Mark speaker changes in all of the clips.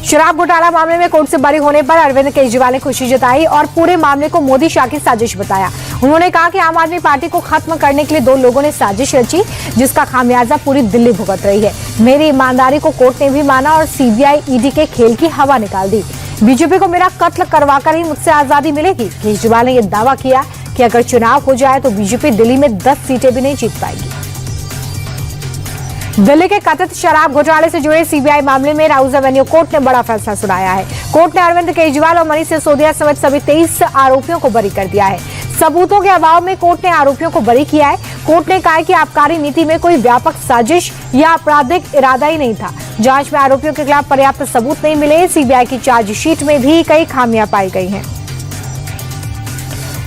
Speaker 1: शराब घोटाला मामले में कोर्ट से बरी होने पर अरविंद केजरीवाल ने खुशी जताई और पूरे मामले को मोदी शाह की साजिश बताया। उन्होंने कहा कि आम आदमी पार्टी को खत्म करने के लिए 2 लोगों ने साजिश रची, जिसका खामियाजा पूरी दिल्ली भुगत रही है। मेरी ईमानदारी को कोर्ट ने भी माना और सीबीआई ईडी के खेल की हवा निकाल दी। बीजेपी को मेरा कत्ल करवाकर ही मुझसे आजादी मिलेगी। केजरीवाल ने यह दावा किया कि अगर चुनाव हो जाए तो बीजेपी दिल्ली में 10 सीटें भी नहीं जीत पाएगी। दिल्ली के कथित शराब घोटाले से जुड़े सीबीआई मामले में राउज एवेन्यू कोर्ट ने बड़ा फैसला सुनाया है। कोर्ट ने अरविंद केजरीवाल और मनीष सिसोदिया समेत सभी 23 आरोपियों को बरी कर दिया है। सबूतों के अभाव में कोर्ट ने आरोपियों को बरी किया है। कोर्ट ने कहा है कि आबकारी नीति में कोई व्यापक साजिश या आपराधिक इरादा ही नहीं था। जांच में आरोपियों के खिलाफ पर्याप्त सबूत नहीं मिले। सीबीआई की चार्जशीट में भी कई खामियां पाई गई हैं।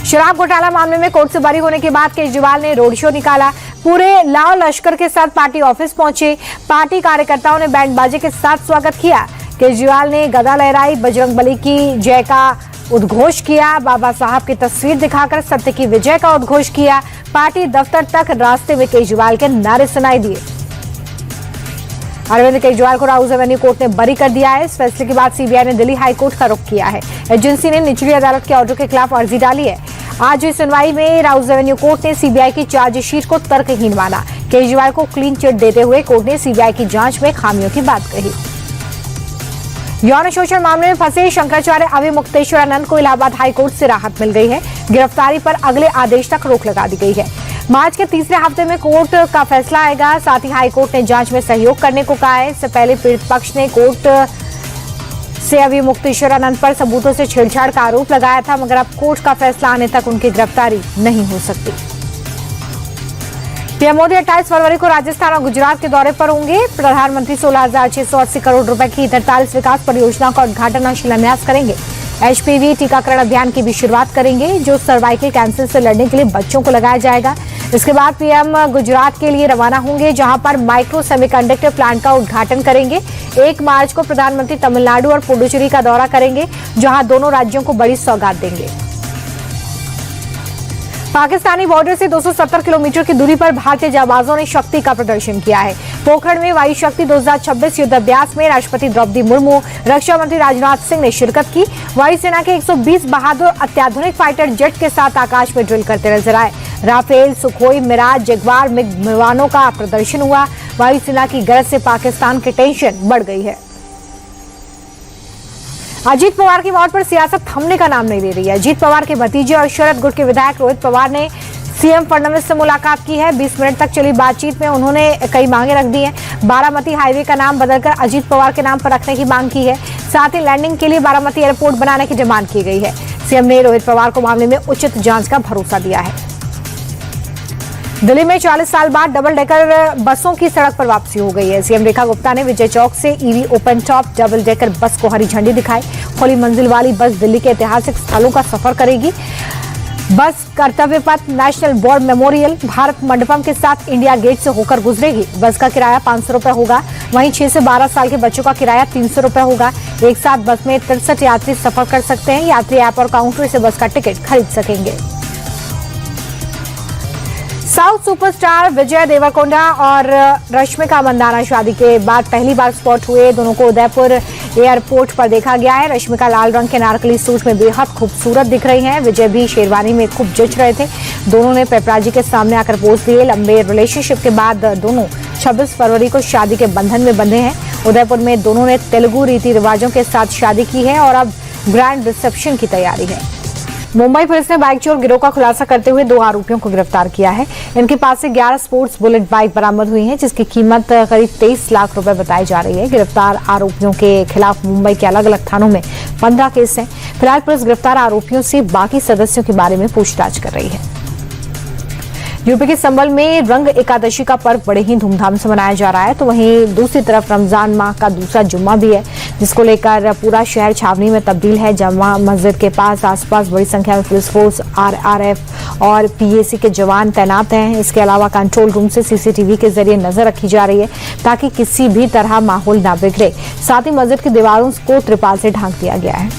Speaker 1: शराब घोटाला मामले में कोर्ट से बरी होने के बाद केजरीवाल ने रोड शो निकाला। पूरे लाव लश्कर के साथ पार्टी ऑफिस पहुंचे। पार्टी कार्यकर्ताओं ने बैंड बाजे के साथ स्वागत किया। केजरीवाल ने गदा लहराई, बजरंगबली की जय का उद्घोष किया, बाबा साहब की तस्वीर दिखाकर सत्य की विजय का उद्घोष किया। पार्टी दफ्तर तक रास्ते में केजरीवाल के नारे सुनाई दिए। अरविंद केजरीवाल को राउज एवेन्यू कोर्ट ने बरी कर दिया है। इस फैसले के बाद सीबीआई ने दिल्ली हाई कोर्ट का रुख किया है। एजेंसी ने निचली अदालत के ऑर्डर के खिलाफ अर्जी डाली है। आज हुई सुनवाई में राउज एवेन्यू कोर्ट ने सीबीआई की चार्जशीट को तर्कहीन माना। केजरीवाल को क्लीन चिट देते हुए कोर्ट ने सीबीआई की जांच में खामियों की बात कही। यौन शोषण मामले में फंसे शंकराचार्य अभिमुक्तेश्वरानंद को इलाहाबाद हाई कोर्ट से राहत मिल गई है। गिरफ्तारी पर अगले आदेश तक रोक लगा दी गई है। मार्च के तीसरे हफ्ते में कोर्ट का फैसला आएगा। साथ ही हाई कोर्ट ने जांच में सहयोग करने को कहा है। इससे पहले पीड़ित पक्ष ने कोर्ट से अभिमुक्तेश्वरानंद पर सबूतों से छेड़छाड़ का आरोप लगाया था, मगर अब कोर्ट का फैसला आने तक उनकी गिरफ्तारी नहीं हो सकती। पीएम मोदी 28 फरवरी को राजस्थान और गुजरात के दौरे पर होंगे। प्रधानमंत्री 16,680 करोड़ रुपए की 43 विकास परियोजनाओं का उद्घाटन और शिलान्यास करेंगे। एचपीवी टीकाकरण अभियान की भी शुरुआत करेंगे, जो सर्वाइकल कैंसर से लड़ने के लिए बच्चों को लगाया जाएगा। इसके बाद पीएम गुजरात के लिए रवाना होंगे, जहां पर माइक्रो सेमीकंडक्टर प्लांट का उद्घाटन करेंगे। 1 मार्च को प्रधानमंत्री तमिलनाडु और पुडुचेरी का दौरा करेंगे, जहां दोनों राज्यों को बड़ी सौगात देंगे। पाकिस्तानी बॉर्डर से 270 किलोमीटर की दूरी पर भारतीय जाबाजों ने शक्ति का प्रदर्शन किया है। पोखरण में वायु शक्ति 2026 युद्धाभ्यास में राष्ट्रपति द्रौपदी मुर्मू, रक्षा मंत्री राजनाथ सिंह ने शिरकत की। वायुसेना के 120 बहादुर अत्याधुनिक फाइटर जेट के साथ आकाश में ड्रिल करते नजर आए। Rafale, Sukhoi, Mirage, Jaguar, MiG विमानों का प्रदर्शन हुआ। वायुसेना की गरज से पाकिस्तान की टेंशन बढ़ गई है। अजीत पवार की मौत पर सियासत थमने का नाम नहीं ले रही है। अजीत पवार के भतीजे और शरद गुट के विधायक रोहित पवार ने सीएम फडणवीस से मुलाकात की है। 20 मिनट तक चली बातचीत में उन्होंने कई मांगे रख दी हैं। बारामती हाईवे का नाम बदलकर अजीत पवार के नाम पर रखने की मांग की है। साथ ही लैंडिंग के लिए बारामती एयरपोर्ट बनाने की डिमांड की गई है। सीएम ने रोहित पवार को मामले में उचित जांच का भरोसा दिया है। दिल्ली में 40 साल बाद डबल डेकर बसों की सड़क पर वापसी हो गई है। सीएम रेखा गुप्ता ने विजय चौक से EV open top double decker bus को हरी झंडी दिखाई। खुली मंजिल वाली बस दिल्ली के ऐतिहासिक स्थलों का सफर करेगी। बस कर्तव्य पथ, national war memorial, Bharat Mandapam के साथ इंडिया गेट से होकर गुजरेगी। बस का किराया 500 रुपए होगा। वहीं 6 से 12 साल के बच्चों का किराया 300 रुपए होगा। एक साथ बस में 63 यात्री सफर कर सकते हैं। यात्री ऐप और काउंटर से बस का टिकट खरीद सकेंगे। साउथ सुपरस्टार विजय देवरकोंडा और रश्मिका मंदाना शादी के बाद पहली बार स्पॉट हुए। दोनों को उदयपुर एयरपोर्ट पर देखा गया है। रश्मिका लाल रंग के नारकली सूट में बेहद खूबसूरत दिख रही हैं। विजय भी शेरवानी में खूब जच रहे थे। दोनों ने पेपराजी के सामने आकर पोज दिए। लंबे रिलेशनशिप के बाद दोनों 26 फरवरी को शादी के बंधन में बंधे हैं। उदयपुर में दोनों ने तेलुगु रीति रिवाजों के साथ शादी की है और अब ग्रैंड रिसेप्शन की तैयारी है। मुंबई पुलिस ने बाइक चोर गिरोह का खुलासा करते हुए 2 आरोपियों को गिरफ्तार किया है। इनके पास से 11 स्पोर्ट्स बुलेट बाइक बरामद हुई है, जिसकी कीमत करीब 23 लाख रुपए बताई जा रही है। गिरफ्तार आरोपियों के खिलाफ मुंबई के अलग अलग थानों में 15 केस हैं। फिलहाल पुलिस गिरफ्तार आरोपियों से बाकी सदस्यों के बारे में पूछताछ कर रही है। यूपी के संभल में रंग एकादशी का पर्व बड़े ही धूमधाम से मनाया जा रहा है, तो वहीं दूसरी तरफ रमजान माह का दूसरा जुम्मा भी है, जिसको लेकर पूरा शहर छावनी में तब्दील है। जमा मस्जिद के पास आसपास बड़ी संख्या में पुलिस फोर्स, आरआरएफ और पीएसी के जवान तैनात हैं। इसके अलावा कंट्रोल रूम से सीसीटीवी के जरिए नजर रखी जा रही है, ताकि किसी भी तरह माहौल ना बिगड़े। साथ ही मस्जिद की दीवारों को त्रिपाल से ढांक दिया गया है।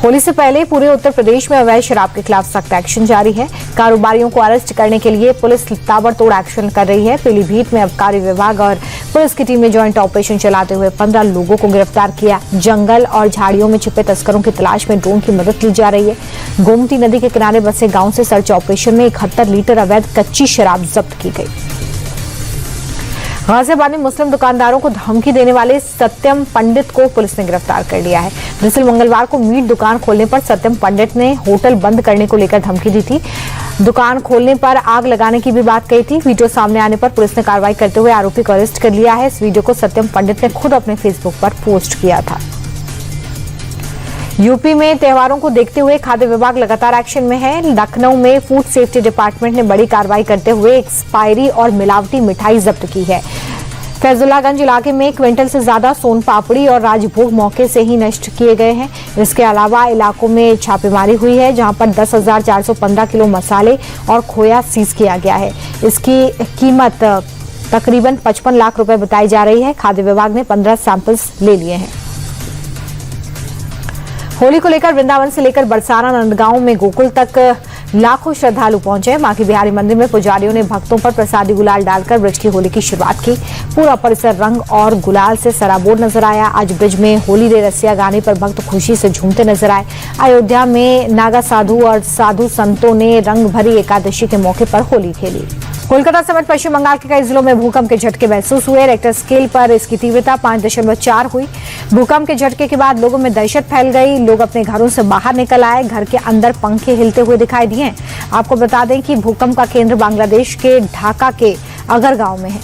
Speaker 1: होली से पहले पूरे उत्तर प्रदेश में अवैध शराब के खिलाफ सख्त एक्शन जारी है। कारोबारियों को अरेस्ट करने के लिए पुलिस ताबड़तोड़ एक्शन कर रही है। पीलीभीत में आबकारी विभाग और पुलिस की टीम ने ज्वाइंट ऑपरेशन चलाते हुए 15 लोगों को गिरफ्तार किया। जंगल और झाड़ियों में छिपे तस्करों की तलाश में ड्रोन की मदद ली जा रही है। गोमती नदी के किनारे बसे गांव से सर्च ऑपरेशन में 71 लीटर अवैध कच्ची शराब जब्त की गई। गाजियाबाद में मुस्लिम दुकानदारों को धमकी देने वाले सत्यम पंडित को पुलिस ने गिरफ्तार कर लिया है। दरअसल मंगलवार को मीट दुकान खोलने पर सत्यम पंडित ने होटल बंद करने को लेकर धमकी दी थी। दुकान खोलने पर आग लगाने की भी बात कही थी। वीडियो सामने आने पर पुलिस ने कार्रवाई करते हुए आरोपी को अरेस्ट कर लिया है। इस वीडियो को सत्यम पंडित ने खुद अपने फेसबुक पर पोस्ट किया था। यूपी में त्योहारों को देखते हुए खाद्य विभाग लगातार एक्शन में है। लखनऊ में फूड सेफ्टी डिपार्टमेंट ने बड़ी कार्रवाई करते हुए एक्सपायरी और मिलावटी मिठाई जब्त की है। फैजुल्लागंज इलाके में क्विंटल से ज्यादा सोन पापड़ी और राजभोग मौके से ही नष्ट किए गए हैं। इसके अलावा इलाकों में छापेमारी हुई है, जहां पर 10,415 किलो मसाले और खोया सीज किया गया है। इसकी कीमत तकरीबन 55 लाख रुपए बताई जा रही है। खाद्य विभाग ने 15 सैंपल्स ले लिए हैं। होली को लेकर वृंदावन से लेकर बरसाना नंदगांव में गोकुल तक लाखों श्रद्धालु पहुंचे। मां की बिहारी मंदिर में पुजारियों ने भक्तों पर प्रसादी गुलाल डालकर ब्रज की होली की शुरुआत की। पूरा परिसर रंग और गुलाल से सराबोर नजर आया। आज ब्रज में होली रे रसिया गाने पर भक्त खुशी से झूमते नजर आए। अयोध्या में नागा साधु और साधु संतों ने रंग भरी एकादशी के मौके पर होली खेली। कोलकाता समेत पश्चिम बंगाल के कई जिलों में भूकंप के झटके महसूस हुए। रेक्टर स्केल पर इसकी तीव्रता 5.4 हुई। भूकंप के झटके के बाद लोगों में दहशत फैल गई। लोग अपने घरों से बाहर निकल आए। घर के अंदर पंखे हिलते हुए दिखाई दिए। आपको बता दें कि भूकंप का केंद्र बांग्लादेश के ढाका के अगर गांव में है।